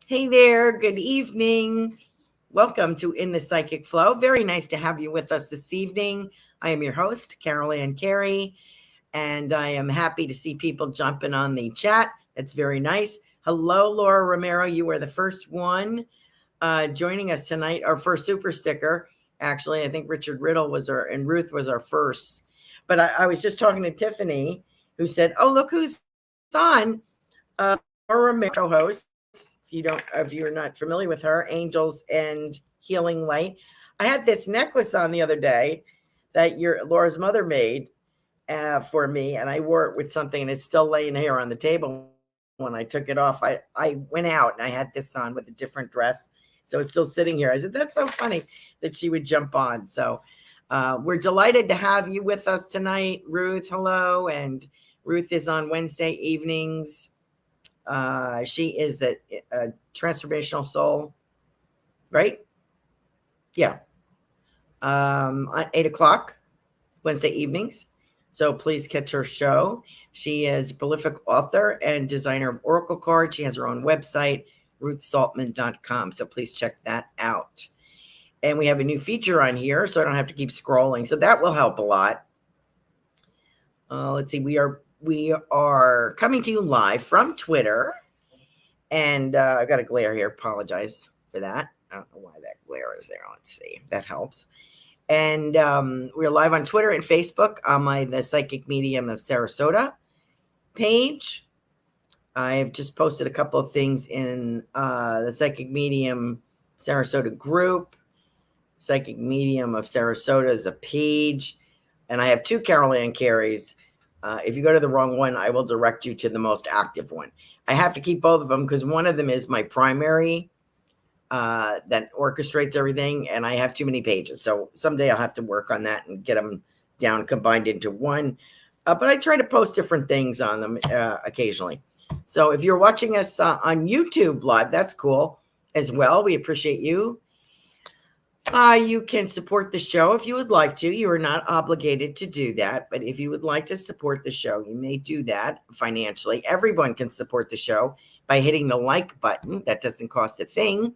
Hey there, good evening. Welcome to In the Psychic Flow. Very nice to have you with us this evening. I am your host, Carolan Carey, and I am happy to see people jumping on the chat. That's very nice. Hello, Laura Romero. You were the first one joining us tonight, our first super sticker. Actually, I think Richard Riddle was and Ruth was our first. But I was just talking to Tiffany, who said, "Oh, look who's on." Laura Romero, host. If you're not familiar with her, Angels and Healing Light. I had this necklace on the other day that Laura's mother made for me, and I wore it with something, and it's still laying here on the table. When I took it off, I went out and I had this on with a different dress, so it's still sitting here. I said, that's so funny that she would jump on. So we're delighted to have you with us tonight, Ruth. Hello. And Ruth is on Wednesday evenings. She is the transformational soul, right? Yeah. At 8:00 Wednesday evenings. So please catch her show. She is a prolific author and designer of oracle cards. She has her own website, ruthsaltman.com. So please check that out. And we have a new feature on here, so I don't have to keep scrolling. So that will help a lot. Let's see. We are coming to you live from Twitter. And I've got a glare here. Apologize for that. I don't know why that glare is there. Let's see. That helps. And we're live on Twitter and Facebook on the Psychic Medium of Sarasota page. I've just posted a couple of things in the Psychic Medium Sarasota group. Psychic Medium of Sarasota is a page. And I have two Carolan Careys. If you go to the wrong one, I will direct you to the most active one. I have to keep both of them because one of them is my primary that orchestrates everything, and I have too many pages. So someday I'll have to work on that and get them down, combined into one. But I try to post different things on them occasionally. So if you're watching us on YouTube live, that's cool as well. We appreciate you. You can support the show if you would like to. You are not obligated to do that, but if you would like to support the show, you may do that financially. Everyone can support the show by hitting the like button. That doesn't cost a thing.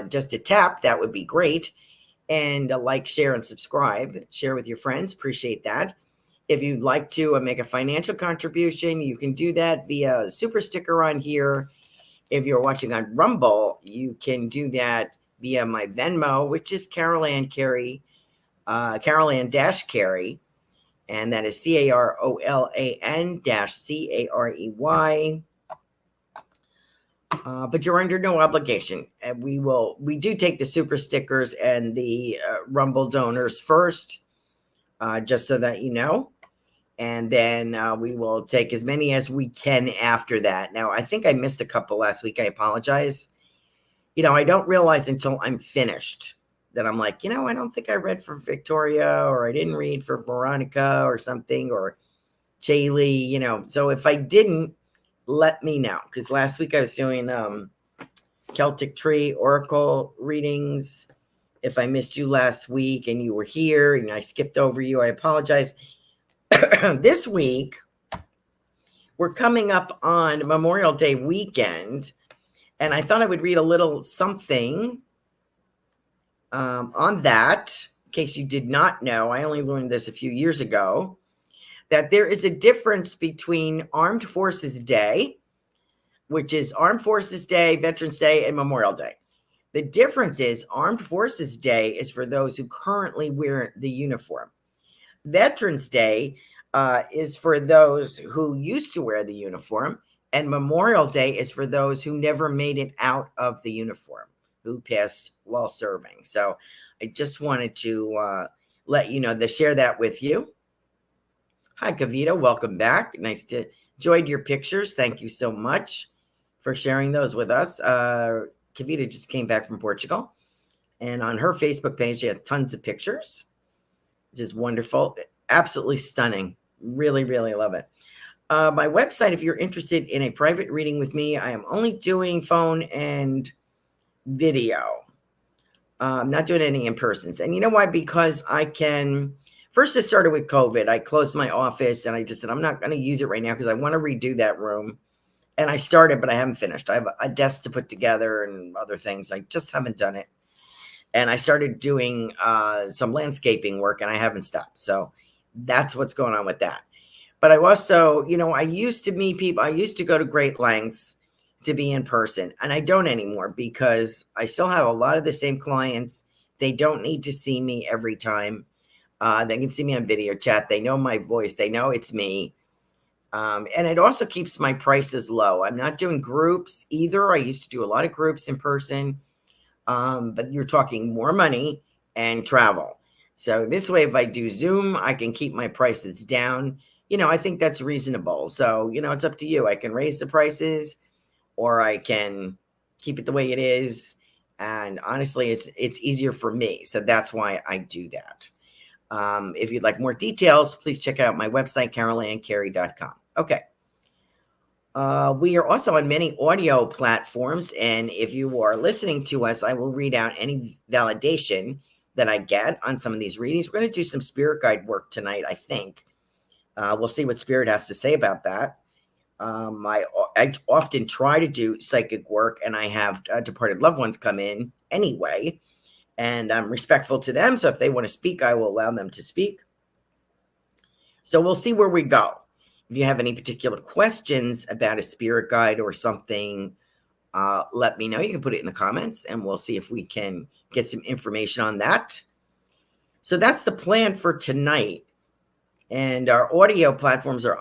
Just a tap, that would be great. And like, share, and subscribe. Share with your friends. Appreciate that. If you'd like to make a financial contribution, you can do that via super sticker on here. If you're watching on Rumble, you can do that via my Venmo, which is Carolan Carey, Carolan-Carey, and that is CAROLAN-CAREY. But you're under no obligation. And we do take the super stickers and the Rumble donors first, just so that you know. And then we will take as many as we can after that. Now, I think I missed a couple last week. I apologize. I don't realize until I'm finished that I'm like, I don't think I read for Victoria, or I didn't read for Veronica or something, or Jaylee, So if I didn't, let me know. Because last week I was doing Celtic Tree Oracle readings. If I missed you last week and you were here and I skipped over you, I apologize. This week, we're coming up on Memorial Day weekend. And I thought I would read a little something on that, in case you did not know. I only learned this a few years ago, that there is a difference between Armed Forces Day, which is Armed Forces Day, Veterans Day, and Memorial Day. The difference is Armed Forces Day is for those who currently wear the uniform. Veterans Day is for those who used to wear the uniform. And Memorial Day is for those who never made it out of the uniform, who passed while serving. So I just wanted to let you know, to share that with you. Hi, Kavita. Welcome back. Nice to enjoyed your pictures. Thank you so much for sharing those with us. Kavita just came back from Portugal. And on her Facebook page, she has tons of pictures, which is wonderful. Absolutely stunning. Really, really love it. My website, if you're interested in a private reading with me, I am only doing phone and video. I'm not doing any in-persons. And you know why? Because first it started with COVID. I closed my office and I just said, I'm not going to use it right now because I want to redo that room. And I started, but I haven't finished. I have a desk to put together and other things. I just haven't done it. And I started doing some landscaping work, and I haven't stopped. So that's what's going on with that. But I also, I used to meet people. I used to go to great lengths to be in person, and I don't anymore because I still have a lot of the same clients. They don't need to see me every time. They can see me on video chat. They know my voice. They know it's me. And it also keeps my prices low. I'm not doing groups either. I used to do a lot of groups in person, but you're talking more money and travel. So this way, if I do Zoom, I can keep my prices down. I think that's reasonable. So, it's up to you. I can raise the prices or I can keep it the way it is. And honestly, it's easier for me. So that's why I do that. If you'd like more details, please check out my website, carolancarey.com. Okay. We are also on many audio platforms, and if you are listening to us, I will read out any validation that I get on some of these readings. We're going to do some spirit guide work tonight, I think. We'll see what spirit has to say about that. I often try to do psychic work, and I have departed loved ones come in anyway, and I'm respectful to them. So if they want to speak, I will allow them to speak. So we'll see where we go. If you have any particular questions about a spirit guide or something, let me know. You can put it in the comments, and we'll see if we can get some information on that. So that's the plan for tonight. And our audio platforms are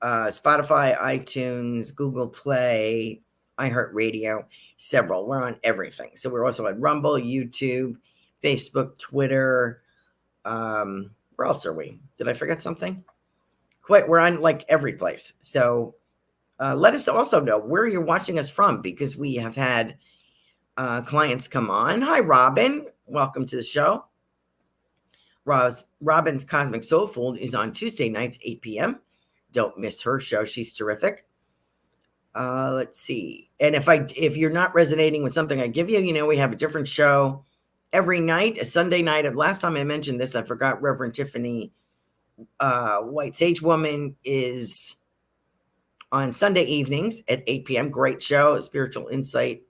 Spotify, iTunes, Google Play, iHeartRadio, several. We're on everything. So we're also on Rumble, YouTube, Facebook, Twitter. Where else are we? Did I forget something? We're on like every place. So let us also know where you're watching us from, because we have had clients come on. Hi, Robin. Welcome to the show. Robin's Cosmic Soul Food is on Tuesday nights, 8 p.m. Don't miss her show. She's terrific. Let's see. And if you're not resonating with something I give you, we have a different show every night, a Sunday night. Last time I mentioned this, I forgot. Reverend Tiffany White Sage Woman is on Sunday evenings at 8 p.m. Great show, spiritual insight.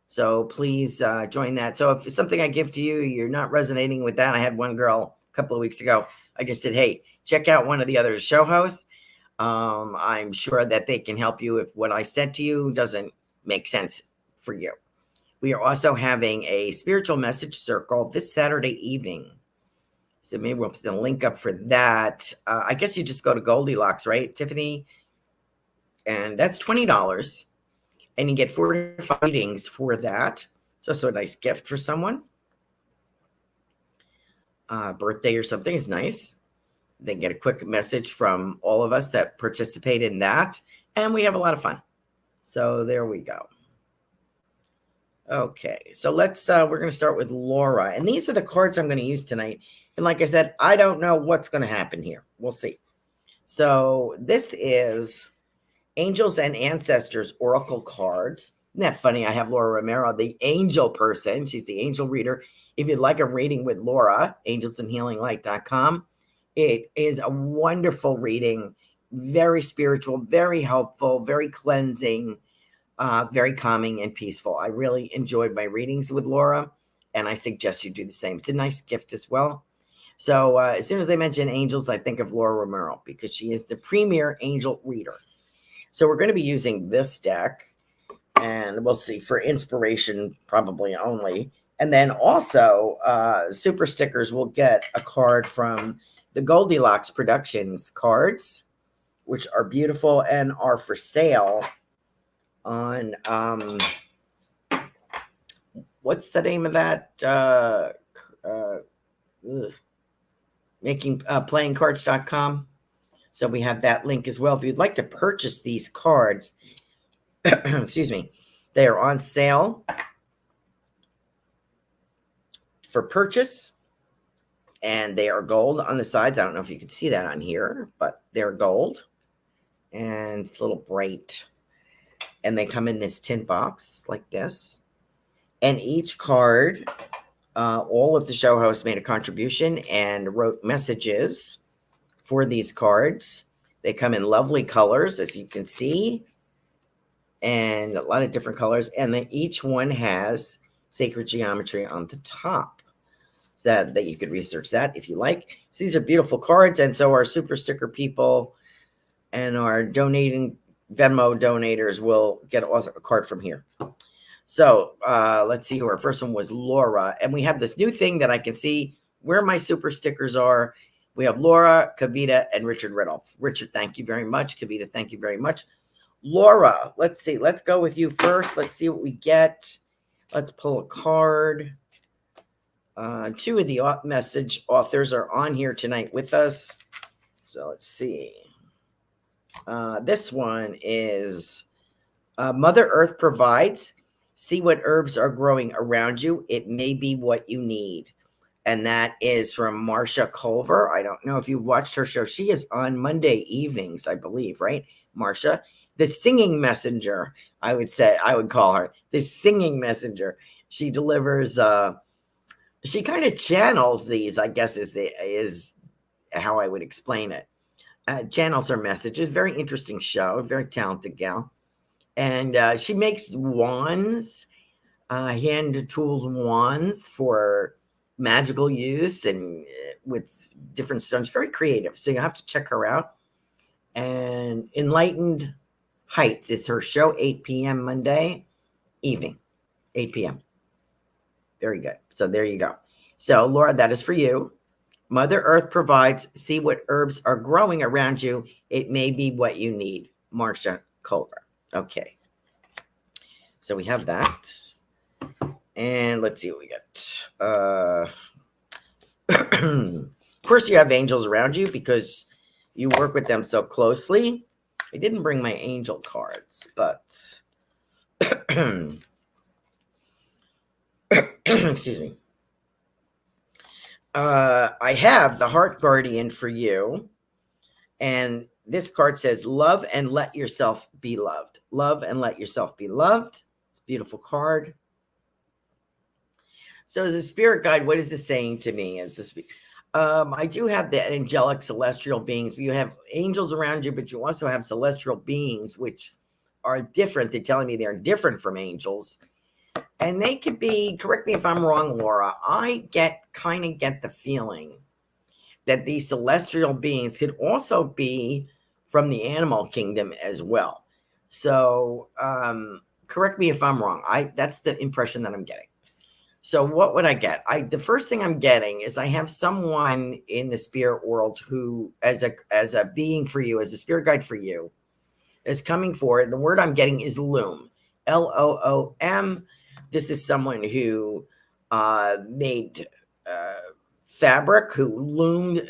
So please join that. So if it's something I give to you, you're not resonating with that. I had one girl a couple of weeks ago. I just said, hey, check out one of the other show hosts. I'm sure that they can help you if what I said to you doesn't make sense for you. We are also having a spiritual message circle this Saturday evening. So maybe we'll put the link up for that. I guess you just go to Goldylocks, right, Tiffany? And that's $20. And you get 45 readings for that. It's also a nice gift for someone. Birthday or something is nice. They get a quick message from all of us that participate in that. And we have a lot of fun. So there we go. Okay, so we're going to start with Laura. And these are the cards I'm going to use tonight. And like I said, I don't know what's going to happen here. We'll see. So this is Angels and Ancestors Oracle cards. Isn't that funny? I have Laura Romero, the angel person. She's the angel reader. If you'd like a reading with Laura, angelsandhealinglight.com. It is a wonderful reading, very spiritual, very helpful, very cleansing, very calming and peaceful. I really enjoyed my readings with Laura, and I suggest you do the same. It's a nice gift as well. So as soon as I mention angels, I think of Laura Romero because she is the premier angel reader. So we're going to be using this deck, and we'll see, for inspiration probably only. And then also super stickers will get a card from the Goldylocks Productions cards, which are beautiful and are for sale on what's the name of that? Playingcards.com. So we have that link as well. If you'd like to purchase these cards, excuse me, they are on sale for purchase, and they are gold on the sides. I don't know if you can see that on here, but they're gold, and it's a little bright. And they come in this tin box like this. And each card, all of the show hosts made a contribution and wrote messages for these cards. They come in lovely colors, as you can see. and a lot of different colors. And then each one has sacred geometry on the top. So that you could research that if you like. So these are beautiful cards. And so our super sticker people and our donating Venmo donators will get also a card from here. So let's see who our first one was, Laura. And we have this new thing that I can see where my super stickers are. We have Laura, Kavita, and Richard Riddle. Richard, thank you very much. Kavita, thank you very much. Laura, let's see. Let's go with you first. Let's see what we get. Let's pull a card. Two of the message authors are on here tonight with us. So let's see. This one is Mother Earth provides. See what herbs are growing around you. It may be what you need. And that is from Marcia Culver. I don't know if you've watched her show. She is on Monday evenings, I believe, right? Marcia, the singing messenger, I would call her the singing messenger. She delivers, she kind of channels these, I guess is how I would explain it. Channels her messages. Very interesting show. Very talented gal. And she makes wands, hand tools wands for magical use and with different stones. Very creative. So you have to check her out. And Enlightened Heights is her show, 8 p.m. Monday evening, 8 p.m. Very good. So there you go. So Laura, that is for you. Mother Earth provides. See what herbs are growing around you. It may be what you need. Marcia Culver. Okay. So we have that. And let's see what we get. Of course, you have angels around you because you work with them so closely. I didn't bring my angel cards, but excuse me. I have the Heart Guardian for you. And this card says, love and let yourself be loved. Love and let yourself be loved. It's a beautiful card. So as a spirit guide, what is this saying to me? I do have the angelic celestial beings. You have angels around you, but you also have celestial beings, which are different. They're telling me they're different from angels. And they could be, correct me if I'm wrong, Laura, I kind of get the feeling that these celestial beings could also be from the animal kingdom as well. So correct me if I'm wrong. That's the impression that I'm getting. So what would I get? The first thing I'm getting is I have someone in the spirit world who, as a being for you, as a spirit guide for you, is coming forward. The word I'm getting is loom, Loom. This is someone who made fabric, who loomed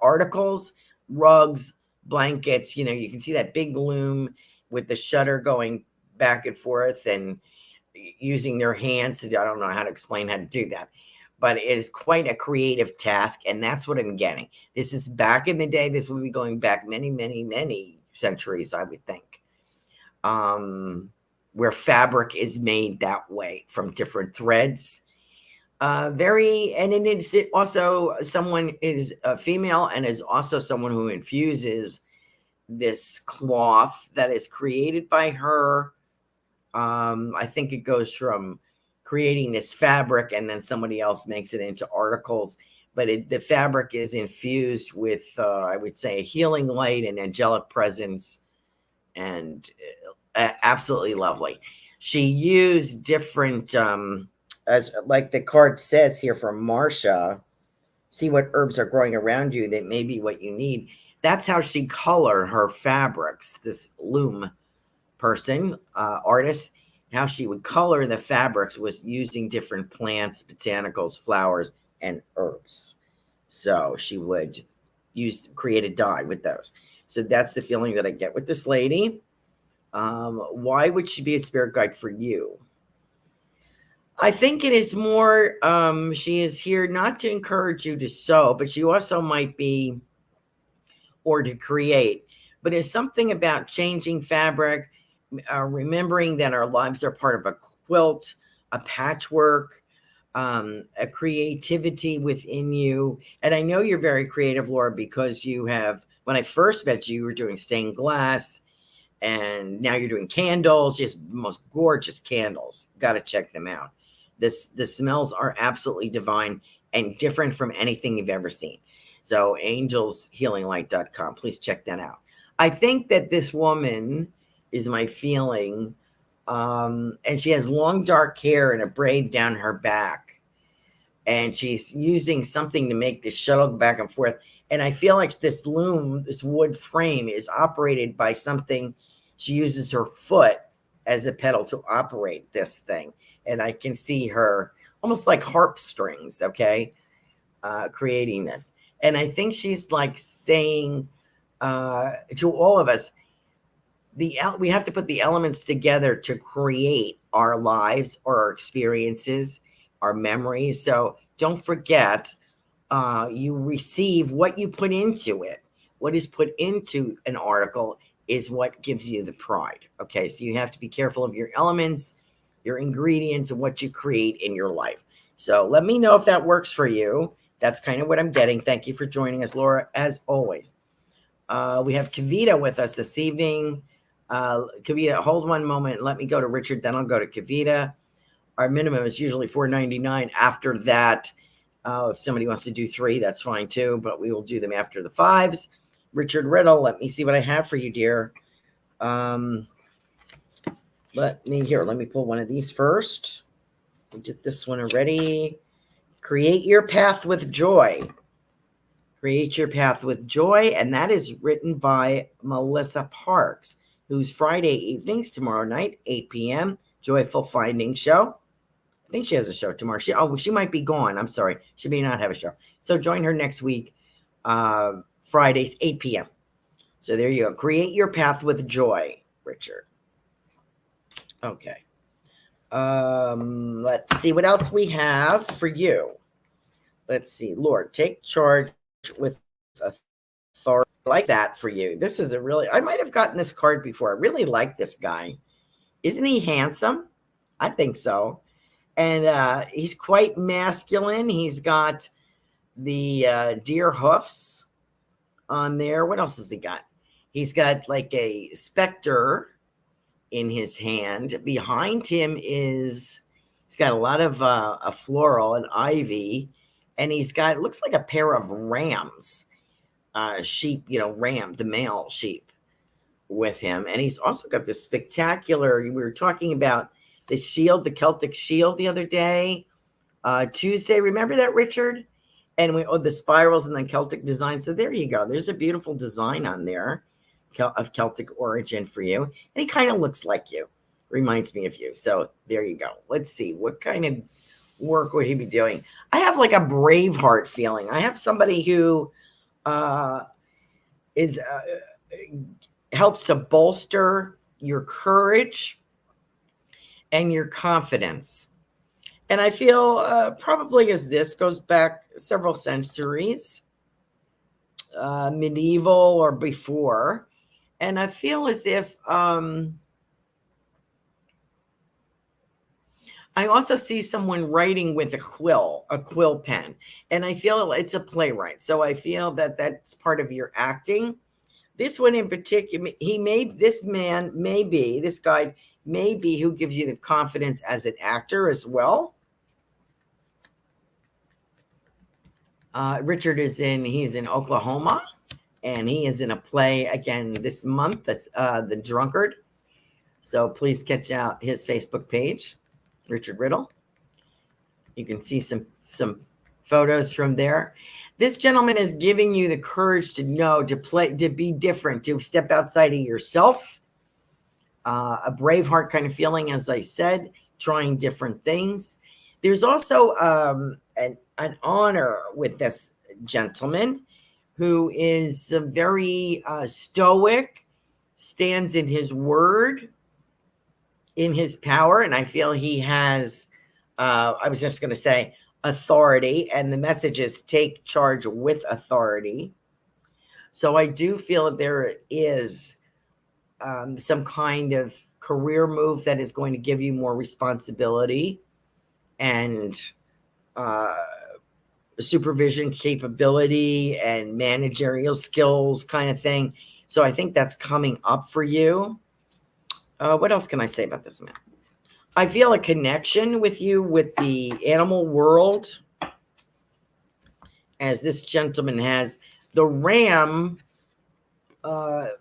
articles, rugs, blankets. You know, you can see that big loom with the shutter going back and forth and using their hands to do. I don't know how to explain how to do that, but it is quite a creative task. And that's what I'm getting. This is back in the day. This will be going back many, many, many centuries, I would think, where fabric is made that way from different threads. And it is also someone is a female and is also someone who infuses this cloth that is created by her. I think it goes from creating this fabric and then somebody else makes it into articles, but the fabric is infused with, I would say, a healing light and angelic presence, and absolutely lovely. She used different, as like the card says here from Marcia, see what herbs are growing around you that may be what you need. That's how she colored her fabrics, this loom person, artist. How she would color the fabrics was using different plants, botanicals, flowers, and herbs. So she would create a dye with those. So that's the feeling that I get with this lady. Why would she be a spirit guide for you? I think it is more, she is here not to encourage you to sew, but she also might be, or to create, but it's something about changing fabric, remembering that our lives are part of a quilt, a patchwork, a creativity within you. And I know you're very creative, Laura, because you have, when I first met you, you were doing stained glass And now you're doing candles, just most gorgeous candles. Got to check them out. The smells are absolutely divine and different from anything you've ever seen. So angelshealinglight.com, please check that out. I think that this woman is my feeling, and she has long dark hair and a braid down her back, and she's using something to make this shuttle back and forth. And I feel like this loom, this wood frame, is operated by something. She uses her foot as a pedal to operate this thing. And I can see her almost like harp strings, okay, creating this. And I think she's like saying to all of us, we have to put the elements together to create our lives or our experiences, our memories. So don't forget, you receive what you put into it. What is put into an article is what gives you the pride. Okay, so you have to be careful of your elements, your ingredients, and what you create in your life. So let me know if that works for you. That's kind of what I'm getting. Thank you for joining us, Laura, as always. We have Kavita with us this evening. Kavita, hold one moment. Let me go to Richard, then I'll go to Kavita. Our minimum is usually $4.99. After that, if somebody wants to do 3, that's fine too, but we will do them after the 5s. Richard Riddle, let me see what I have for you, dear. Let me pull one of these first. We did this one already. Create your path with joy. Create your path with joy. And that is written by Melissa Parks, who's Friday evenings, tomorrow night, 8 p.m. Joyful Finding Show. I think she has a show tomorrow. She might be gone. I'm sorry. She may not have a show. So join her next week, Fridays, 8 p.m. So there you go. Create your path with joy, Richard. Okay. Let's see what else we have for you. Let's see. Lord, take charge with authority. I like that for you. This is I might have gotten this card before. I really like this guy. Isn't he handsome? I think so. And he's quite masculine. He's got the deer hoofs on there. What else has he got? He's got like a specter in his hand. Behind him he's got a lot of a floral and ivy, and he's got, it looks like a pair of rams, sheep, ram, the male sheep with him. And he's also got this spectacular, we were talking about the shield, the Celtic shield the other day, Tuesday. Remember that, Richard? And the spirals and the Celtic design. So there you go. There's a beautiful design on there of Celtic origin for you. And he kind of looks like you. Reminds me of you. So there you go. Let's see. What kind of work would he be doing? I have like a Braveheart feeling. I have somebody who helps to bolster your courage and your confidence. And I feel probably as this goes back several centuries, medieval or before. And I feel as if I also see someone writing with a quill pen. And I feel it's a playwright. So I feel that that's part of your acting. This one in particular, this guy may be who gives you the confidence as an actor as well. Richard he's in Oklahoma, and he is in a play again this month. That's The Drunkard. So please catch out his Facebook page, Richard Riddle. You can see some photos from there. This gentleman is giving you the courage to know, to be different, to step outside of yourself. A Braveheart kind of feeling, as I said, trying different things. There's also an honor with this gentleman who is very stoic, stands in his word, in his power. And I feel he has, I was just going to say, authority. And the message is take charge with authority. So I do feel that there is some kind of career move that is going to give you more responsibility and supervision capability and managerial skills kind of thing. So I think that's coming up for you. What else can I say about this man? I feel a connection with you with the animal world, as this gentleman has. The ram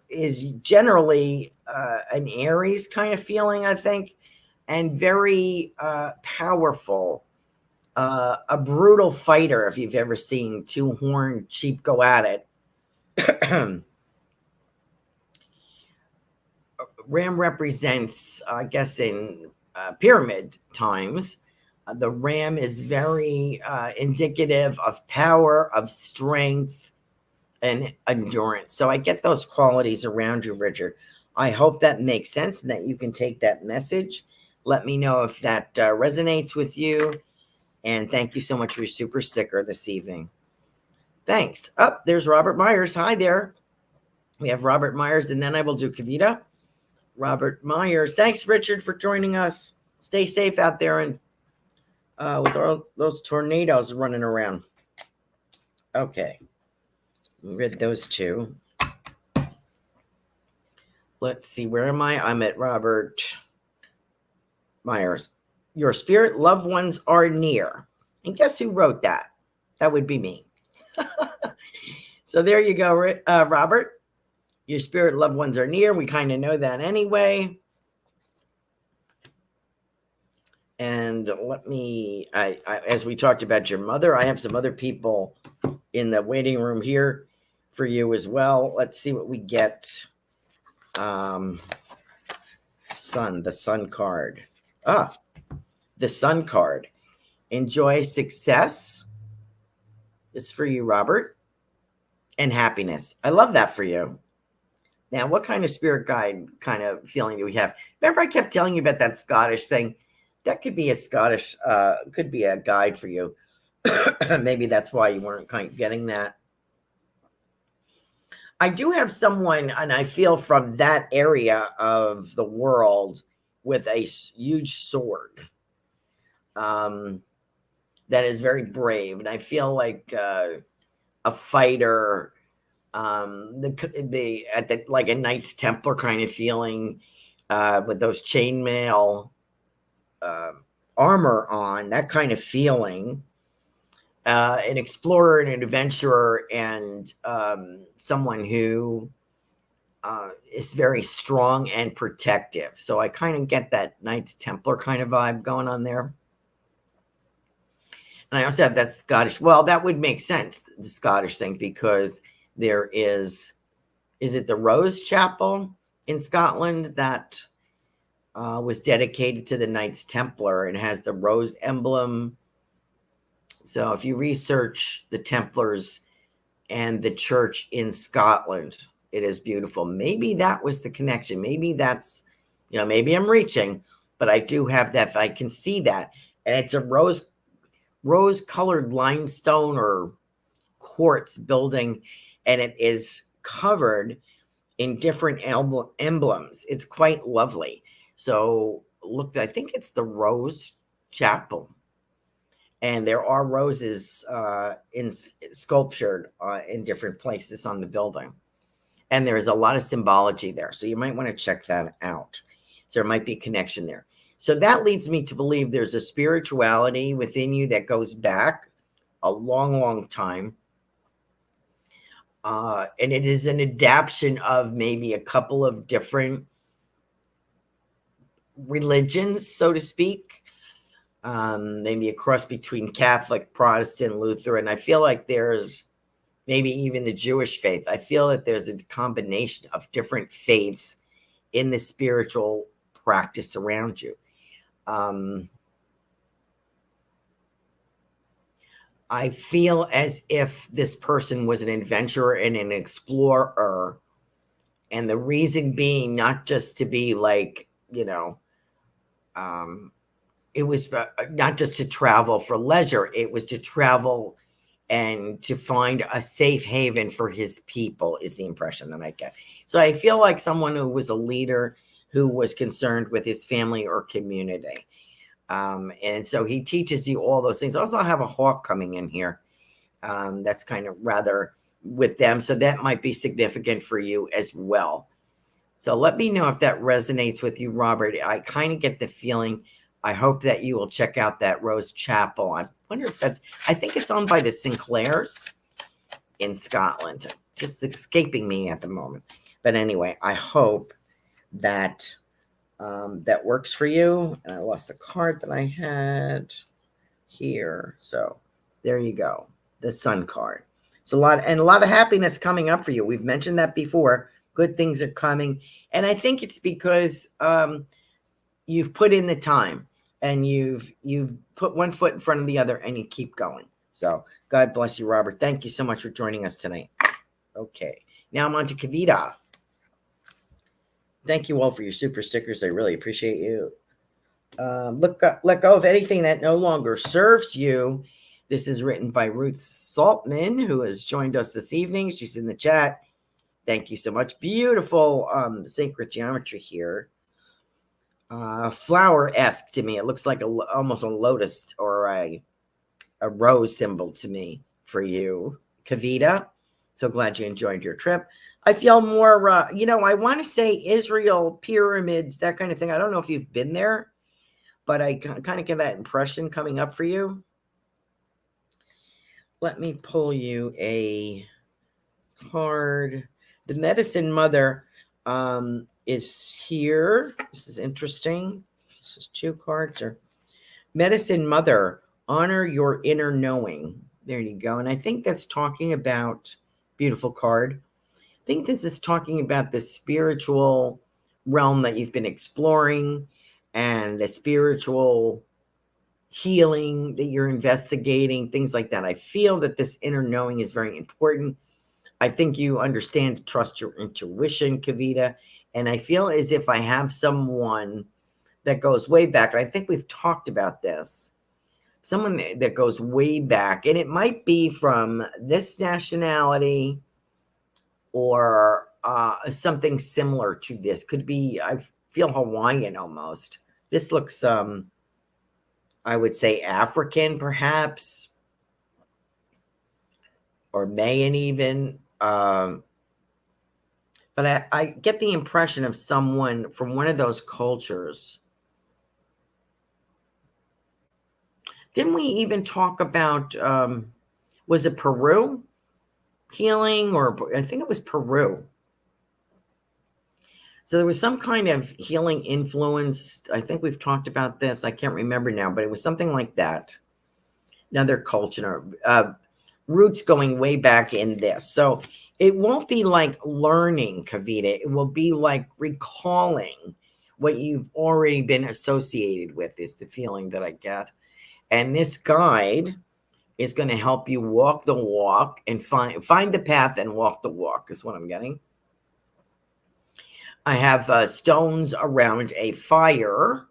is generally an Aries kind of feeling, I think, and very powerful. A brutal fighter, if you've ever seen two horned sheep go at it. Ram represents, I guess, in pyramid times, the ram is very indicative of power, of strength, and endurance. So I get those qualities around you, Richard. I hope that makes sense and that you can take that message. Let me know if that resonates with you. And thank you so much for your super sticker this evening. Thanks. Up there's Robert Myers. Hi there. We have Robert Myers, and then I will do Kavita. Robert Myers. Thanks, Richard, for joining us. Stay safe out there and with all those tornadoes running around. Okay. Read those two. Let's see. Where am I? I'm at Robert Myers. Your spirit loved ones are near. And guess who wrote that? That would be me. So there you go, Robert. Your spirit loved ones are near. We kind of know that anyway. And let me, as we talked about your mother, I have some other people in the waiting room here for you as well. Let's see what we get. Sun, the sun card. The sun card. Enjoy success. This is for you, Robert. And happiness. I love that for you. Now, what kind of spirit guide kind of feeling do we have? Remember, I kept telling you about that Scottish thing. That could be a Scottish, could be a guide for you. Maybe that's why you weren't kind of getting that. I do have someone, and I feel from that area of the world with a huge sword that is very brave. And I feel like a fighter, like a Knights Templar kind of feeling with those chainmail armor on, that kind of feeling. An explorer and an adventurer, and someone who is very strong and protective. So I kind of get that Knights Templar kind of vibe going on there. And I also have that Scottish. Well, that would make sense, the Scottish thing, because there is it the Rose Chapel in Scotland that was dedicated to the Knights Templar and has the rose emblem. So if you research the Templars and the church in Scotland, it is beautiful. Maybe that was the connection. Maybe that's, maybe I'm reaching, but I do have that. I can see that. And it's a rose-colored limestone or quartz building, and it is covered in different emblems. It's quite lovely. So look, I think it's the Rose Chapel. And there are roses sculptured in different places on the building. And there is a lot of symbology there. So you might want to check that out. So there might be a connection there. So that leads me to believe there's a spirituality within you that goes back a long, long time. And it is an adaptation of maybe a couple of different religions, so to speak. Maybe a cross between Catholic, Protestant, Lutheran. I feel like there's maybe even the Jewish faith. I feel that there's a combination of different faiths in the spiritual practice around you. I feel as if this person was an adventurer and an explorer. And the reason being not just to be like, it was not just to travel for leisure. It was to travel and to find a safe haven for his people is the impression that I get. So I feel like someone who was a leader who was concerned with his family or community. And so he teaches you all those things. Also, I have a hawk coming in here. That's kind of rather with them. So that might be significant for you as well. So let me know if that resonates with you, Robert. I kind of get the feeling. I hope that you will check out that Rose Chapel. I wonder if I think it's owned by the Sinclairs in Scotland. Just escaping me at the moment. But anyway, I hope that that works for you. And I lost the card that I had here. So there you go. The Sun card. It's a lot of happiness coming up for you. We've mentioned that before. Good things are coming. And I think it's because you've put in the time and you've put one foot in front of the other and you keep going. So God bless you, Robert. Thank you so much for joining us tonight. Okay. Now I'm on to Kavita. Thank you all for your super stickers. I really appreciate you. Let go of anything that no longer serves you. This is written by Ruth Saltman, who has joined us this evening. She's in the chat. Thank you so much. Beautiful sacred geometry here. Flower-esque to me. It looks like almost a lotus or a rose symbol to me for you, Kavita. So glad you enjoyed your trip. I feel more, I want to say Israel, pyramids, that kind of thing. I don't know if you've been there, but I kind of get that impression coming up for you. Let me pull you a card. The Medicine Mother is here. This is interesting. This is 2 cards. Or Medicine Mother, honor your inner knowing. There you go. And I think that's talking about, beautiful card. I think this is talking about the spiritual realm that you've been exploring and the spiritual healing that you're investigating, things like that. I feel that this inner knowing is very important. I think you understand to trust your intuition, Kavita. And I feel as if I have someone that goes way back. And I think we've talked about this. Someone that goes way back. And it might be from this nationality or something similar to this. Could be, I feel Hawaiian almost. This looks, I would say African perhaps. Or Mayan even. But I get the impression of someone from one of those cultures. Didn't we even talk about, was it Peru healing? Or I think it was Peru. So there was some kind of healing influence. I think we've talked about this. I can't remember now, but it was something like that. Another culture, roots going way back in this. So it won't be like learning, Kavita. It will be like recalling what you've already been associated with, is the feeling that I get. And this guide is going to help you walk the walk and find the path and walk the walk is what I'm getting. I have stones around a fire,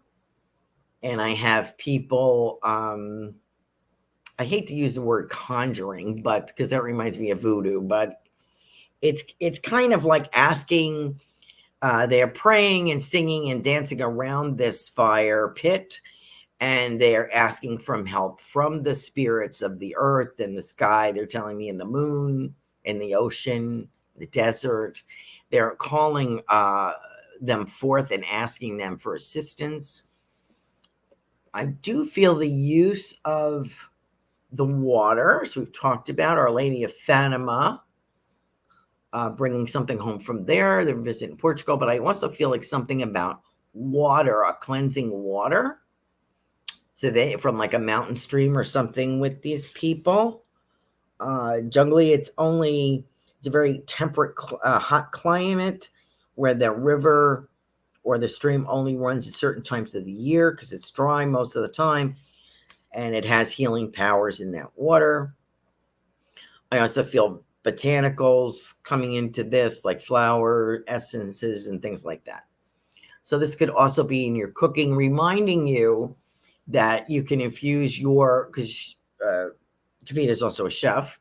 and I have people, I hate to use the word conjuring, but because that reminds me of voodoo, but it's kind of like asking, they're praying and singing and dancing around this fire pit, and they're asking for help from the spirits of the earth and the sky. They're telling me in the moon, in the ocean, the desert. They're calling them forth and asking them for assistance. I do feel the use of the water, as we've talked about, Our Lady of Fatima, bringing something home from there. They're visiting Portugal, but I also feel like something about water, a cleansing water. So they, from like a mountain stream or something with these people. Jungly, it's a very temperate, hot climate where the river or the stream only runs at certain times of the year because it's dry most of the time. And it has healing powers in that water. I also feel botanicals coming into this, like flower essences and things like that. So this could also be in your cooking, reminding you that you can infuse because Kavita is also a chef.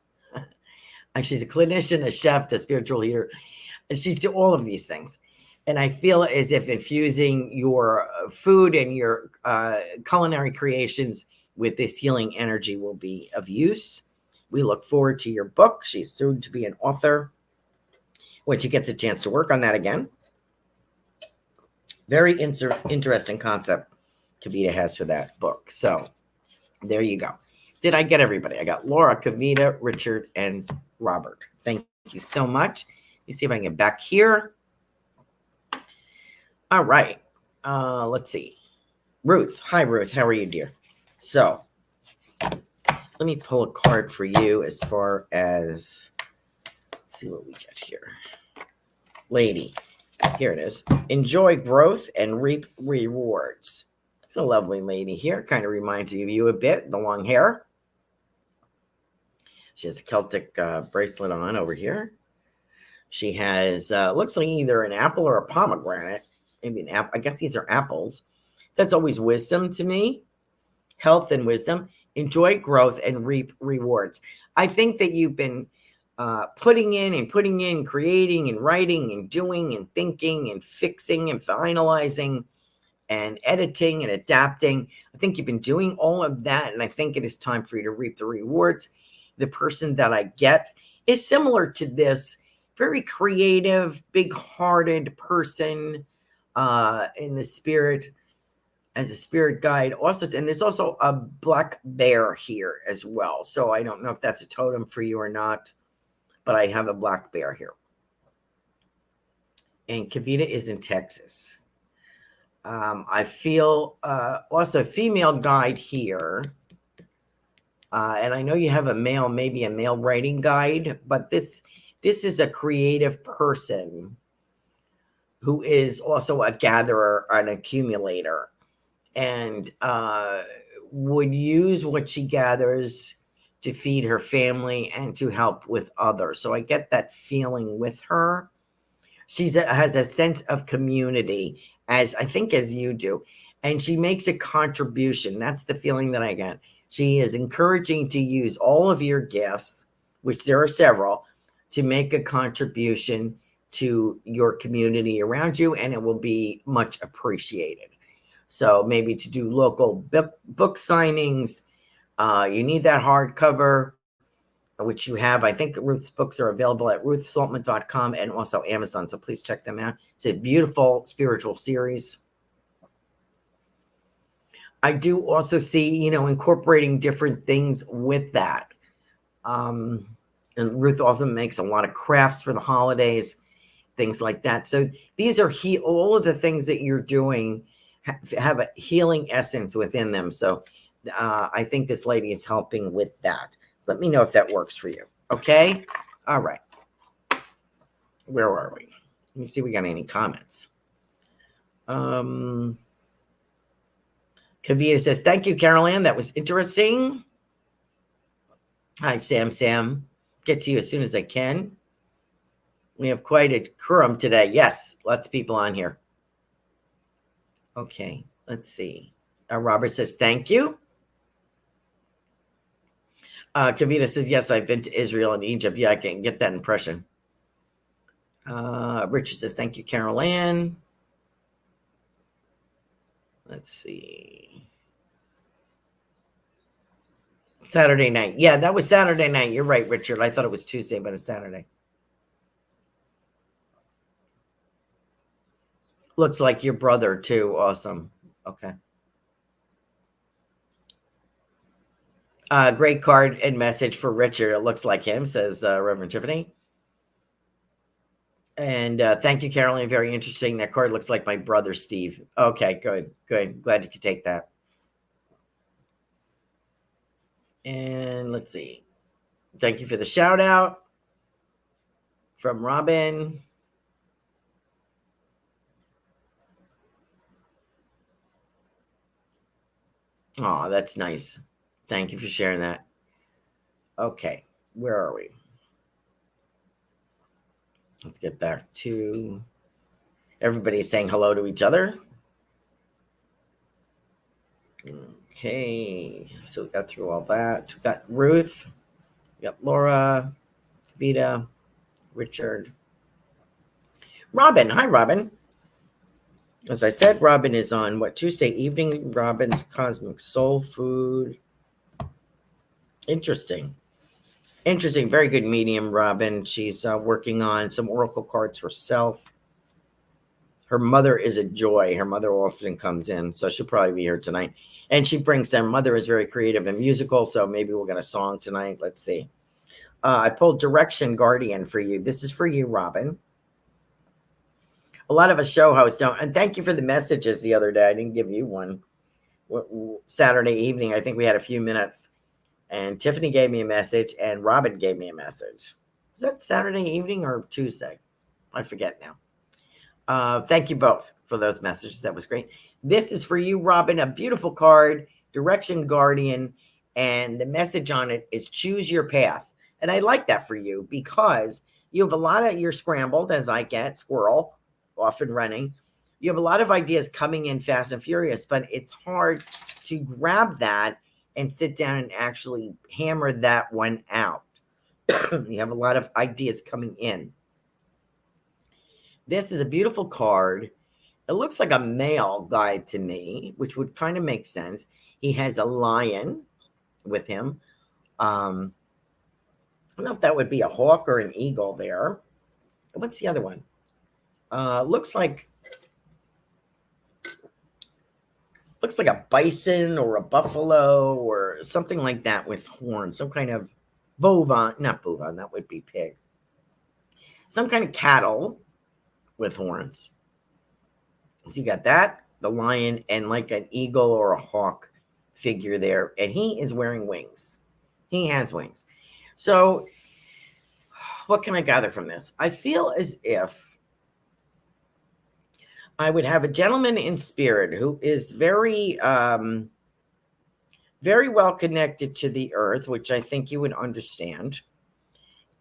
She's a clinician, a chef, a spiritual leader, and she's do all of these things. And I feel as if infusing your food and your culinary creations with this healing energy will be of use. We look forward to your book. She's soon to be an author when she gets a chance to work on that again. Very interesting concept Kavita has for that book. So there you go. Did I get everybody? I got Laura, Kavita, Richard, and Robert. Thank you so much. Let me see if I can get back here. All right. Let's see. Ruth. Hi, Ruth. How are you, dear? So let me pull a card for you as far as, let's see what we get here. Lady. Here it is. Enjoy growth and reap rewards. It's a lovely lady here. Kind of reminds me of you a bit. The long hair. She has a Celtic bracelet on over here. She has, looks like either an apple or a pomegranate. Maybe an apple. I guess these are apples. That's always wisdom to me. Health and wisdom. Enjoy growth and reap rewards. I think that you've been putting in, creating and writing and doing and thinking and fixing and finalizing and editing and adapting. I think you've been doing all of that, and I think it is time for you to reap the rewards. The person that I get is similar to this, very creative, big-hearted person in the spirit, as a spirit guide. Also, and there's also a black bear here as well. So I don't know if that's a totem for you or not, but I have a black bear here. And Kavita is in Texas. I feel also a female guide here. And I know you have a male, maybe a male writing guide, but this is a creative person who is also a gatherer, an accumulator, and would use what she gathers to feed her family and to help with others. So I get that feeling with her. She has a sense of community, as I think as you do, and she makes a contribution. That's the feeling that I get. She is encouraging to use all of your gifts, which there are several, to make a contribution to your community around you, and it will be much appreciated. So maybe to do local book signings. You need that hardcover, which you have. I think Ruth's books are available at ruthsaltman.com and also Amazon. So please check them out. It's a beautiful spiritual series. I do also see, incorporating different things with that. And Ruth often makes a lot of crafts for the holidays, things like that. So these are all of the things that you're doing have a healing essence within them. So I think this lady is helping with that. Let me know if that works for you. Okay. All right. Where are we? Let me see if we got any comments. Kavita says, thank you, Carolan. That was interesting. Hi, Sam. Get to you as soon as I can. We have quite a quorum today. Yes, lots of people on here. Okay, let's see. Robert says, thank you. Kavita says, yes, I've been to Israel and Egypt. Yeah, I can get that impression. Richard says, thank you, Carolan. Let's see. Saturday night. Yeah, that was Saturday night. You're right, Richard. I thought it was Tuesday, but it's Saturday. Looks like your brother, too. Awesome. Okay. Great card and message for Richard. It looks like him, says Reverend Tiffany. And thank you, Caroline. Very interesting. That card looks like my brother, Steve. Okay, good. Glad you could take that. And let's see. Thank you for the shout out from Robin. Oh, that's nice. Thank you for sharing that. Okay, where are we? Let's get back to everybody saying hello to each other. Okay, so we got through all that. We got Ruth, we got Laura, Vita, Richard, Robin. Hi, Robin. As I said, Robin is on Tuesday evening? Robin's Cosmic Soul Food. Interesting. Very good medium, Robin. She's working on some oracle cards herself. Her mother is a joy. Her mother often comes in, so she'll probably be here tonight. And she brings them. Mother is very creative and musical, so maybe we'll get a song tonight. Let's see. I pulled Direction Guardian for you. This is for you, Robin. A lot of us show hosts don't. And thank you for the messages the other day. I didn't give you one. Saturday evening, I think we had a few minutes. And Tiffany gave me a message, and Robin gave me a message. Is that Saturday evening or Tuesday? I forget now. Thank you both for those messages. That was great. This is for you, Robin. A beautiful card, Direction Guardian. And the message on it is choose your path. And I like that for you because you have a lot of, you're scrambled, as I get, squirrel, often running. You have a lot of ideas coming in fast and furious, but it's hard to grab that and sit down and actually hammer that one out. You have a lot of ideas coming in. This is a beautiful card. It looks like a male guy to me, which would kind of make sense. He has a lion with him. I don't know if that would be a hawk or an eagle there. What's the other one? Looks like a bison or a buffalo or something like that with horns. Some kind of bovine, not bovine, that would be pig. Some kind of cattle with horns. So you got that, the lion, and like an eagle or a hawk figure there. And he is wearing wings. He has wings. So what can I gather from this? I feel as if I would have a gentleman in spirit who is very, very well connected to the earth, which I think you would understand.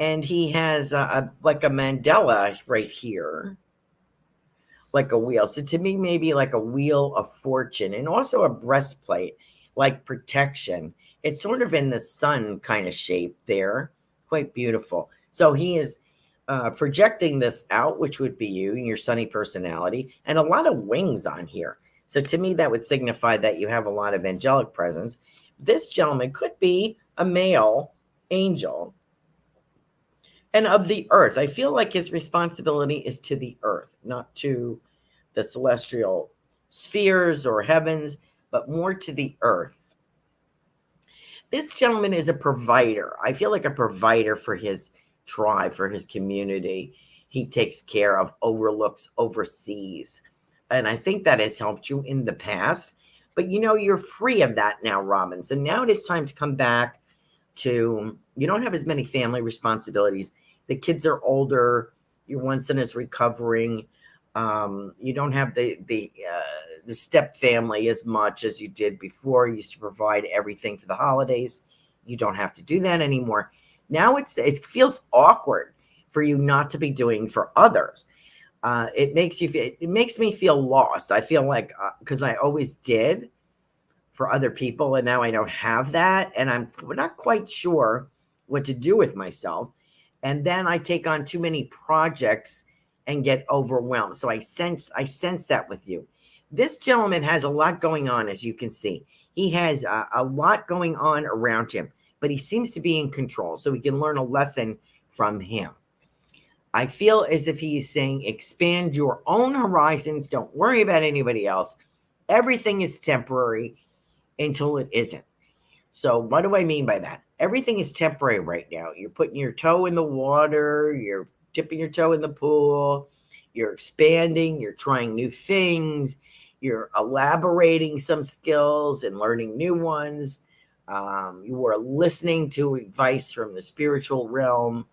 And he has like a mandala right here, like a wheel. So to me, maybe like a wheel of fortune, and also a breastplate, like protection. It's sort of in the sun kind of shape there. Quite beautiful. So he is projecting this out, which would be you and your sunny personality, and a lot of wings on here. So to me, that would signify that you have a lot of angelic presence. This gentleman could be a male angel and of the earth. I feel like his responsibility is to the earth, not to the celestial spheres or heavens, but more to the earth. This gentleman is a provider. I feel like a provider for his tribe, for his community. He takes care of, overlooks, oversees. And I think that has helped you in the past. But you know, you're free of that now, Robin. So now it is time to come back to, you don't have as many family responsibilities. The kids are older. Your one son is recovering. You don't have the step family as much as you did before. You used to provide everything for the holidays. You don't have to do that anymore. Now it feels awkward for you not to be doing for others. It makes me feel lost. I feel like because I always did for other people, and now I don't have that, and I'm not quite sure what to do with myself. And then I take on too many projects and get overwhelmed. So I sense that with you. This gentleman has a lot going on, as you can see. He has a lot going on around him, but he seems to be in control, so we can learn a lesson from him. I feel as if he is saying, expand your own horizons. Don't worry about anybody else. Everything is temporary until it isn't. So what do I mean by that? Everything is temporary right now. You're putting your toe in the water. You're dipping your toe in the pool. You're expanding. You're trying new things. You're elaborating some skills and learning new ones. You are listening to advice from the spiritual realm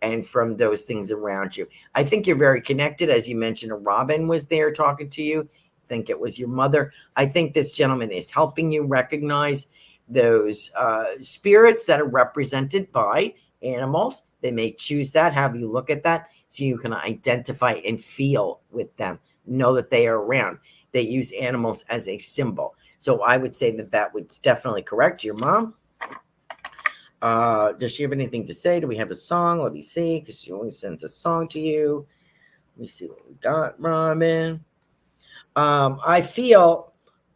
and from those things around you. I think you're very connected. As you mentioned, Robin was there talking to you. I think it was your mother. I think this gentleman is helping you recognize those spirits that are represented by animals. They may choose that, have you look at that so you can identify and feel with them, know that they are around. They use animals as a symbol. So I would say that was definitely correct. Your mom. Does she have anything to say? Do we have a song? Let me see, because she always sends a song to you. Let me see what we got, Robin. I feel,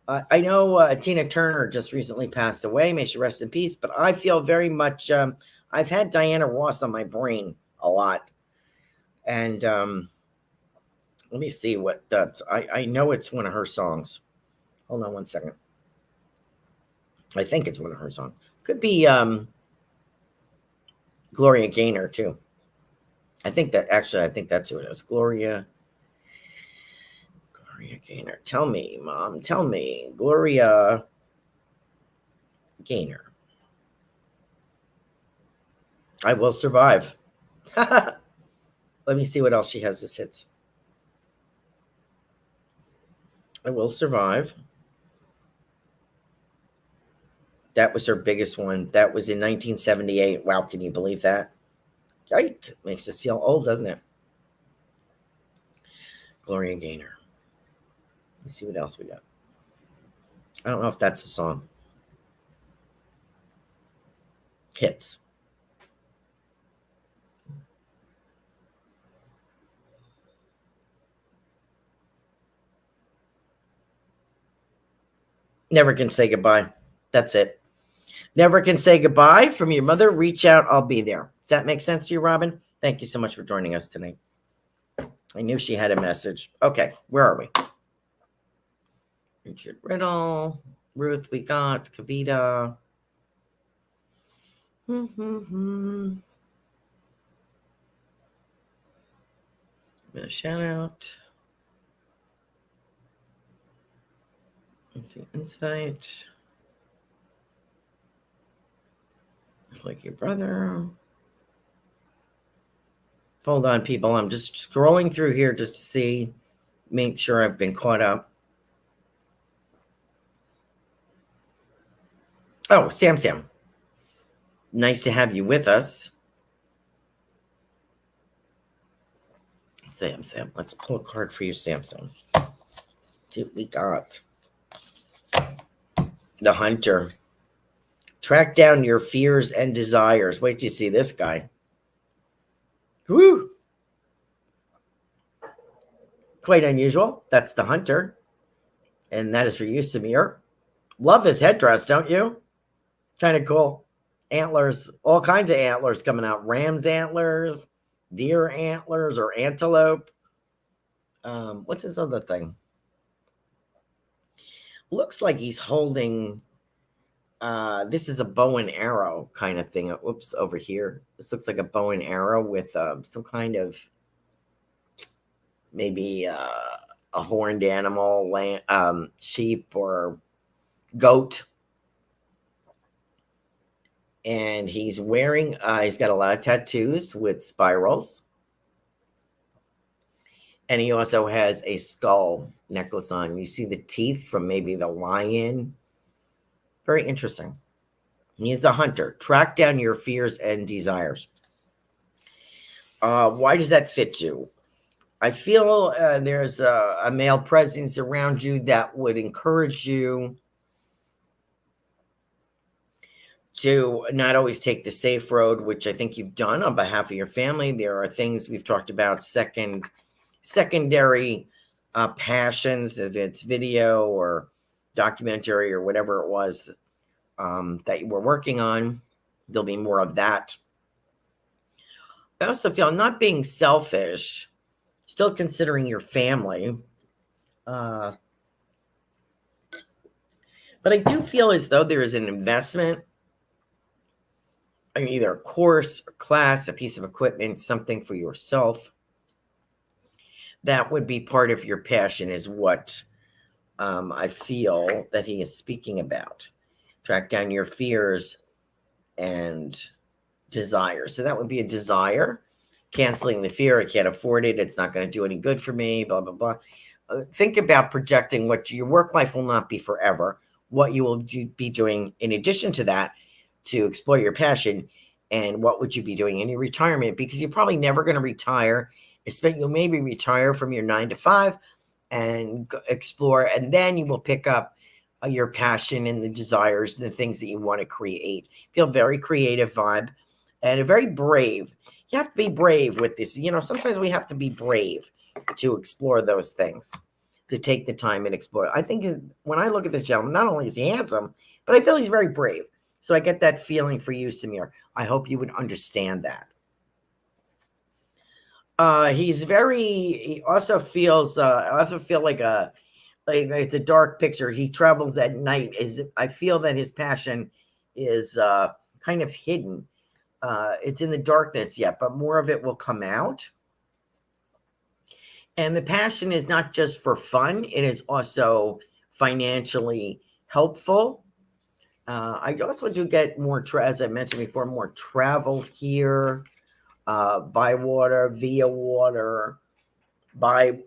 I know Tina Turner just recently passed away. May she rest in peace. But I feel very much, I've had Diana Ross on my brain a lot. And Let me see what that's. I know it's one of her songs. Hold on one second. I think it's one of her songs. Could be Gloria Gaynor too. I think that's who it is. Gloria Gaynor. Tell me, Mom. Tell me. Gloria Gaynor. I Will Survive. Let me see what else she has as hits. I Will Survive. That was her biggest one. That was in 1978. Wow, can you believe that? Yike. Makes us feel old, doesn't it? Gloria Gaynor. Let's see what else we got. I don't know if that's a song. Hits. Never Can Say Goodbye. That's it. Never Can Say Goodbye from your mother. Reach out. I'll be there. Does that make sense to you, Robin? Thank you so much for joining us tonight. I knew she had a message. Okay, where are we? Richard Riddle. Ruth, we got. Kavita. A shout out. Insight. Like your brother. Hold on, people. I'm just scrolling through here just to see, make sure I've been caught up. Oh, Sam. Nice to have you with us. Sam. Let's pull a card for you, Sam. See what we got. The Hunter. Track down your fears and desires. Wait till you see this guy. Woo! Quite unusual. That's the Hunter. And that is for you, Samir. Love his headdress, don't you? Kind of cool. Antlers. All kinds of antlers coming out. Ram's antlers, deer antlers, or antelope. What's his other thing? Looks like he's holding... this is a bow and arrow kind of thing. Oops, over here. This looks like a bow and arrow with some kind of maybe a horned animal, sheep or goat. And he's wearing, he's got a lot of tattoos with spirals. And he also has a skull necklace on. You see the teeth from maybe the lion. Very interesting. He's the Hunter. Track down your fears and desires. Why does that fit you? I feel there's a male presence around you that would encourage you to not always take the safe road, which I think you've done on behalf of your family. There are things we've talked about, secondary passions, if it's video or documentary or whatever it was that you were working on. There'll be more of that. I also feel not being selfish, still considering your family. But I do feel as though there is an investment in either a course, a class, a piece of equipment, something for yourself. That would be part of your passion is what I feel that he is speaking about. Track down your fears and desires. So that would be a desire. Canceling the fear. I can't afford it. It's not going to do any good for me, blah, blah, blah. Think about projecting what your work life will not be forever. What you will be doing in addition to that to explore your passion. And what would you be doing in your retirement? Because you're probably never going to retire. You'll maybe retire from your 9 to 5 and explore. And then you will pick up your passion and the desires and the things that you want to create. Feel very creative vibe and a very brave. You have to be brave with this. You know, sometimes we have to be brave to explore those things, to take the time and explore. I think when I look at this gentleman, not only is he handsome, but I feel he's very brave. So I get that feeling for you, Samir. I hope you would understand that. He's very. He also feels. I also feel like it's a dark picture. He travels at night. I feel that his passion is kind of hidden. It's in the darkness yet, but more of it will come out. And the passion is not just for fun; it is also financially helpful. I also do get more, as I mentioned before, more travel here, by water, via water, by,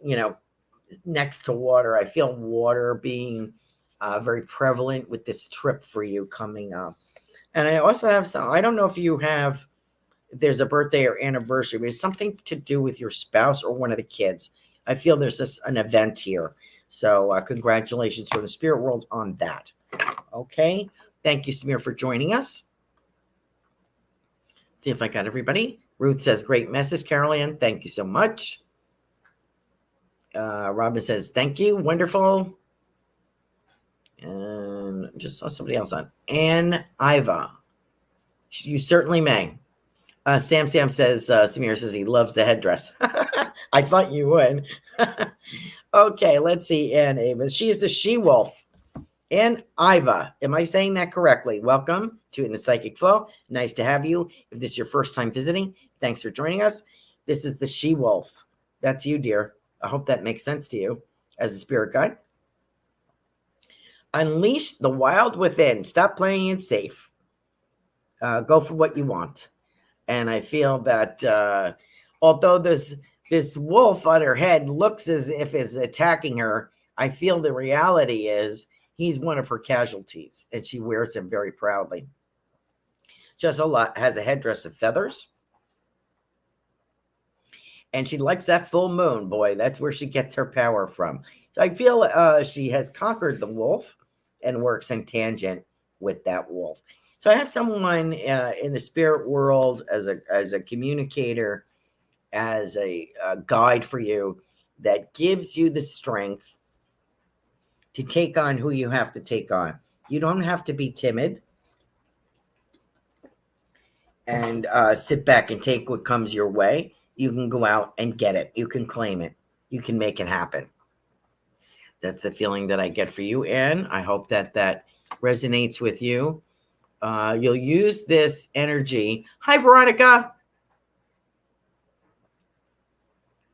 next to water. I feel water being very prevalent with this trip for you coming up. And I also have some, I don't know if there's a birthday or anniversary, but it's something to do with your spouse or one of the kids. I feel there's an event here. So congratulations for the spirit world on that. Okay. Thank you, Samir, for joining us. See if I got everybody. Ruth says, great message, Carolan. Thank you so much. Robin says, thank you. Wonderful. And just saw somebody else on. Ann Iva. You certainly may. Sam says, Samir says he loves the headdress. I thought you would. Okay, let's see. Ann Ava. She is the she-wolf. And Iva, am I saying that correctly? Welcome to In the Psychic Flow. Nice to have you. If this is your first time visiting, thanks for joining us. This is the she-wolf. That's you, dear. I hope that makes sense to you as a spirit guide. Unleash the wild within. Stop playing it safe. Go for what you want. And I feel that although this wolf on her head looks as if it's attacking her, I feel the reality is he's one of her casualties, and she wears him very proudly. Just a lot, has a headdress of feathers. And she likes that full moon, boy. That's where she gets her power from. So I feel she has conquered the wolf and works in tangent with that wolf. So I have someone in the spirit world as a communicator, as a guide for you that gives you the strength to take on who you have to take on. You don't have to be timid and sit back and take what comes your way. You can go out and get it. You can claim it. You can make it happen. That's the feeling that I get for you, Anne. I hope that resonates with you. You'll use this energy. Hi, Veronica.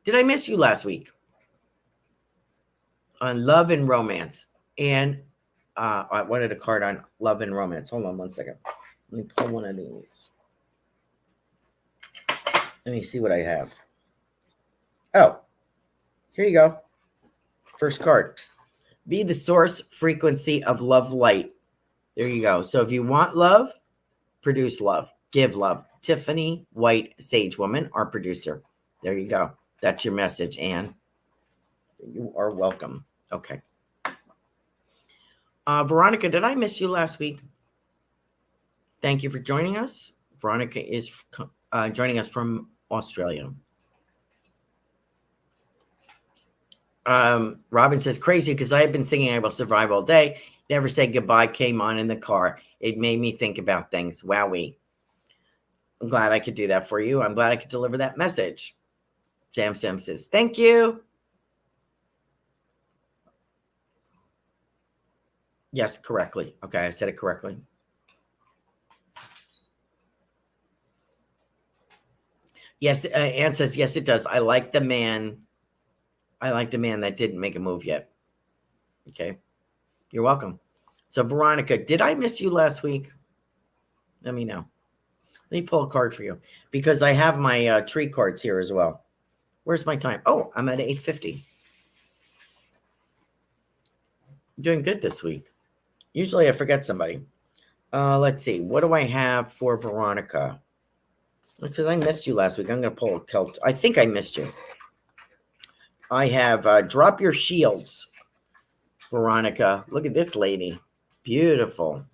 Did I miss you last week? On love and romance. And I wanted a card on love and romance. Hold on one second. Let me pull one of these. Let me see what I have. Oh, here you go. First card. Be the source frequency of love light. There you go. So if you want love, produce love. Give love. Tiffany White, Sage Woman, our producer. There you go. That's your message, Anne. You are welcome. Okay. Veronica, did I miss you last week? Thank you for joining us. Veronica is joining us from Australia. Robin says, crazy because I have been singing I Will Survive All Day. Never Say Goodbye came on in the car. It made me think about things. Wowee. I'm glad I could do that for you. I'm glad I could deliver that message. Sam says, thank you. Yes, correctly. Okay, I said it correctly. Yes, Anne says, yes, it does. I like the man that didn't make a move yet. Okay, you're welcome. So, Veronica, did I miss you last week? Let me know. Let me pull a card for you because I have my tree cards here as well. Where's my time? Oh, I'm at 8:50. I'm doing good this week. Usually I forget somebody. Let's see. What do I have for Veronica? Because I missed you last week. I'm going to pull a cult. I think I missed you. I have Drop Your Shields, Veronica. Look at this lady. Beautiful.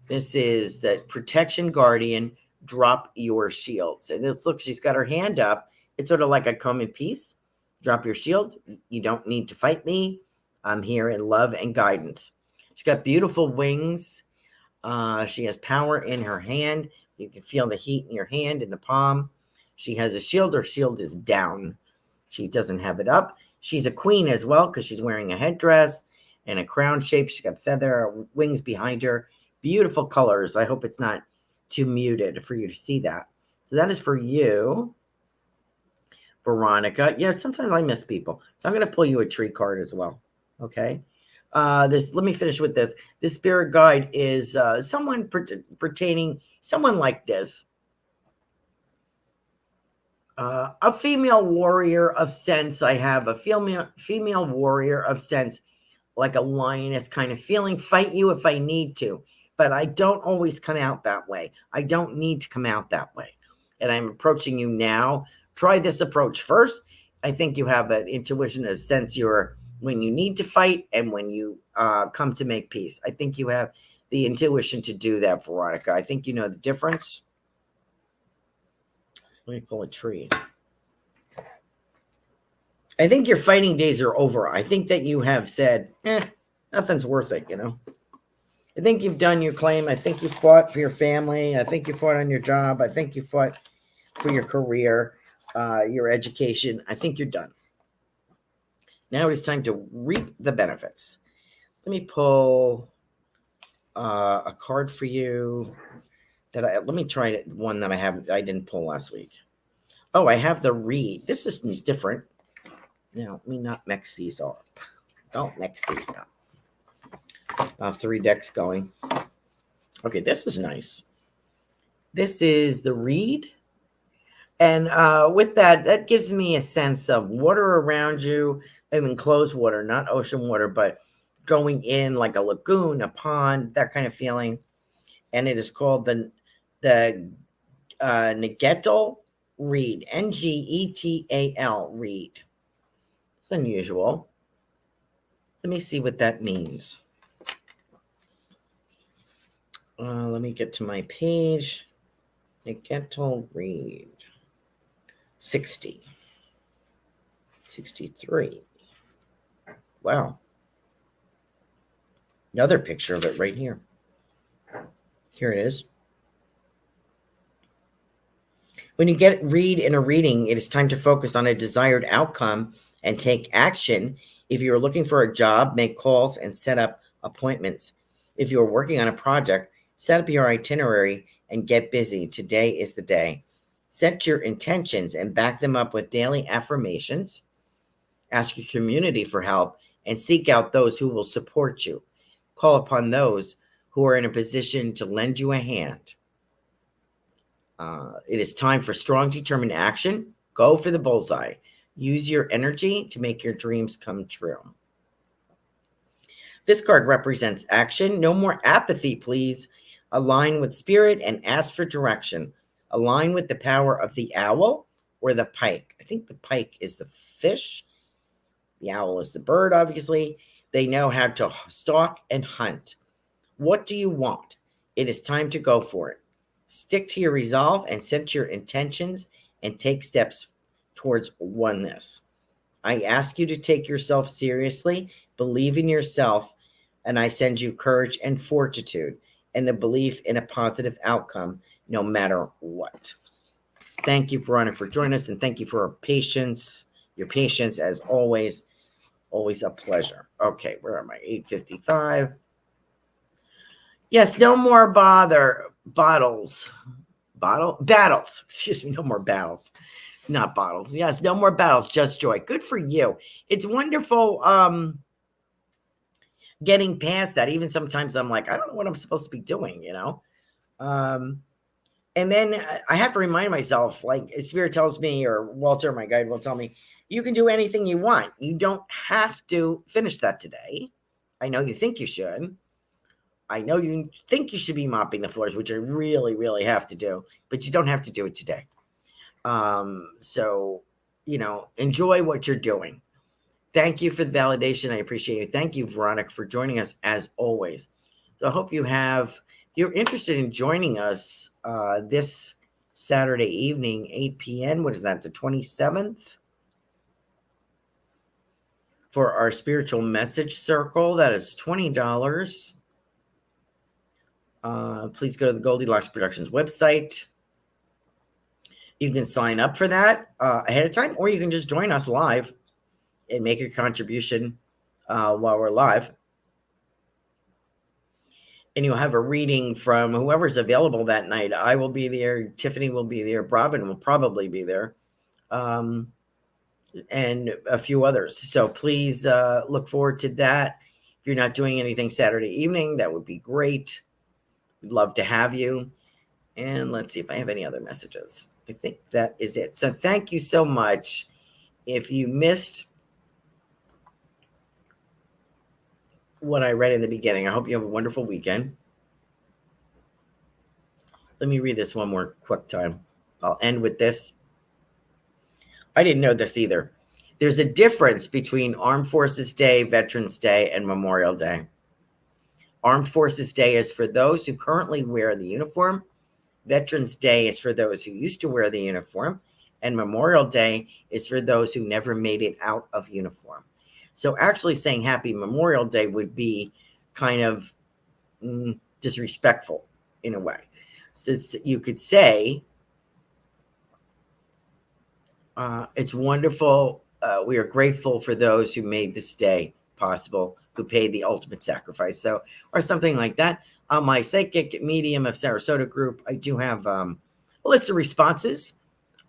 This is the Protection Guardian. Drop Your Shields. And this, look, she's got her hand up. It's sort of like a come in peace. Drop your shield. You don't need to fight me. I'm here in love and guidance. She's got beautiful wings. She has power in her hand. You can feel the heat in your hand, in the palm. She has a shield. Her shield is down. She doesn't have it up. She's a queen as well because she's wearing a headdress and a crown shape. She's got feather wings behind her. Beautiful colors. I hope it's not too muted for you to see that. So that is for you, Veronica. Yeah, sometimes I miss people. So I'm going to pull you a tree card as well. Okay. Let me finish with this. This spirit guide is someone pertaining, someone like this. A female warrior of sense. I have a female warrior of sense, like a lioness kind of feeling, fight you if I need to, but I don't always come out that way. I don't need to come out that way. And I'm approaching you now. Try this approach first. I think you have an intuition of sense when you need to fight and when you come to make peace. I think you have the intuition to do that, Veronica. I think you know the difference. Let me pull a tree. I think your fighting days are over. I think that you have said, nothing's worth it, you know. I think you've done your claim. I think you fought for your family. I think you fought on your job. I think you fought for your career, your education. I think you're done. Now it's time to reap the benefits. Let me pull a card for you. Let me try one that I didn't pull last week. Oh, I have the read. This is different. Now, let me not mix these up. Don't mix these up. 3 decks going. Okay, this is nice. This is the read. And with that gives me a sense of water around you. I mean, closed water, not ocean water, but going in like a lagoon, a pond, that kind of feeling. And it is called the Ngetal read, Ngetal read. It's unusual. Let me see what that means. Let me get to my page. Ngetal read. 60. 63. Wow. Another picture of it right here. Here it is. When you read in a reading, it is time to focus on a desired outcome and take action. If you're looking for a job, make calls and set up appointments. If you're working on a project, set up your itinerary and get busy. Today is the day. Set your intentions and back them up with daily affirmations. Ask your community for help and seek out those who will support you. Call upon those who are in a position to lend you a hand. It is time for strong, determined action. Go for the bullseye. Use your energy to make your dreams come true. This card represents action. No more apathy, please. Align with spirit and ask for direction. Align with the power of the owl or the pike. I think the pike is the fish. The owl is the bird, obviously. They know how to stalk and hunt. What do you want? It is time to go for it. Stick to your resolve and set your intentions and take steps towards oneness. I ask you to take yourself seriously, believe in yourself, and I send you courage and fortitude and the belief in a positive outcome no matter what. Thank you, Veronica, for joining us, and thank you for your patience as always. Always a pleasure. Okay, where am I? 8:55. Yes, no more battles. Excuse me, no more battles. Not bottles. Yes, no more battles, just joy. Good for you. It's wonderful getting past that. Even sometimes I'm like, I don't know what I'm supposed to be doing, you know? And then I have to remind myself, like Spirit tells me, or Walter, my guide, will tell me, you can do anything you want. You don't have to finish that today. I know you think you should. I know you think you should be mopping the floors, which I really, really have to do, but you don't have to do it today. So, you know, enjoy what you're doing. Thank you for the validation. I appreciate it. Thank you, Veronica, for joining us as always. So I hope if you're interested in joining us this Saturday evening, 8 p.m. What is that? The 27th? For our spiritual message circle, that is $20. Please go to the Goldylocks Productions website. You can sign up for that ahead of time, or you can just join us live and make a contribution while we're live. And you'll have a reading from whoever's available that night. I will be there. Tiffany will be there. Robin will probably be there. And a few others. So please look forward to that. If you're not doing anything Saturday evening, that would be great. We'd love to have you. And let's see if I have any other messages. I think that is it. So thank you so much. If you missed what I read in the beginning, I hope you have a wonderful weekend. Let me read this one more quick time. I'll end with this. I didn't know this either. There's a difference between Armed Forces Day, Veterans Day, and Memorial Day. Armed Forces Day is for those who currently wear the uniform. Veterans Day is for those who used to wear the uniform. And Memorial Day is for those who never made it out of uniform. So actually saying Happy Memorial Day would be kind of disrespectful in a way. So you could say, it's wonderful. We are grateful for those who made this day possible, who paid the ultimate sacrifice. So, or something like that. On my Psychic Medium of Sarasota group, I do have a list of responses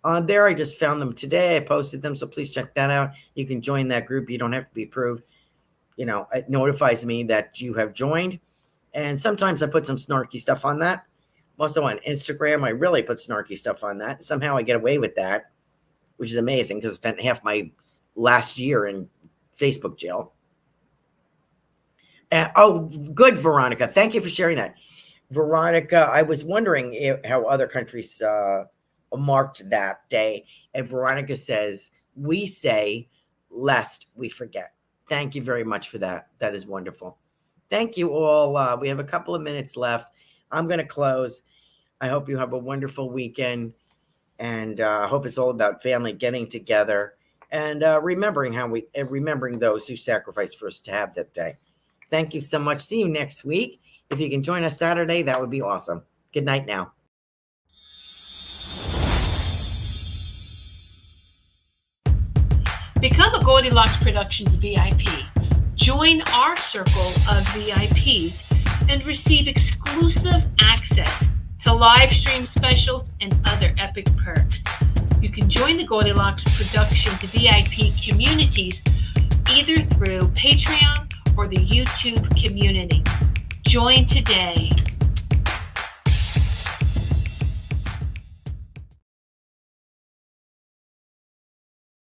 on there. I just found them today. I posted them, so please check that out. You can join that group. You don't have to be approved. You know, it notifies me that you have joined. And sometimes I put some snarky stuff on that. Also on Instagram, I really put snarky stuff on that. Somehow I get away with that, which is amazing because I spent half my last year in Facebook jail. Oh, good, Veronica. Thank you for sharing that. Veronica, I was wondering how other countries marked that day. And Veronica says, we say, lest we forget. Thank you very much for that. That is wonderful. Thank you all. We have a couple of minutes left. I'm going to close. I hope you have a wonderful weekend. And I hope it's all about family getting together and remembering those who sacrificed for us to have that day. Thank you so much. See you next week. If you can join us Saturday, that would be awesome. Good night now. Become a Goldylocks Productions VIP. Join our circle of VIPs and receive exclusive access to live stream specials and other epic perks. You can join the Goldylocks Productions VIP communities either through Patreon or the YouTube community. Join today.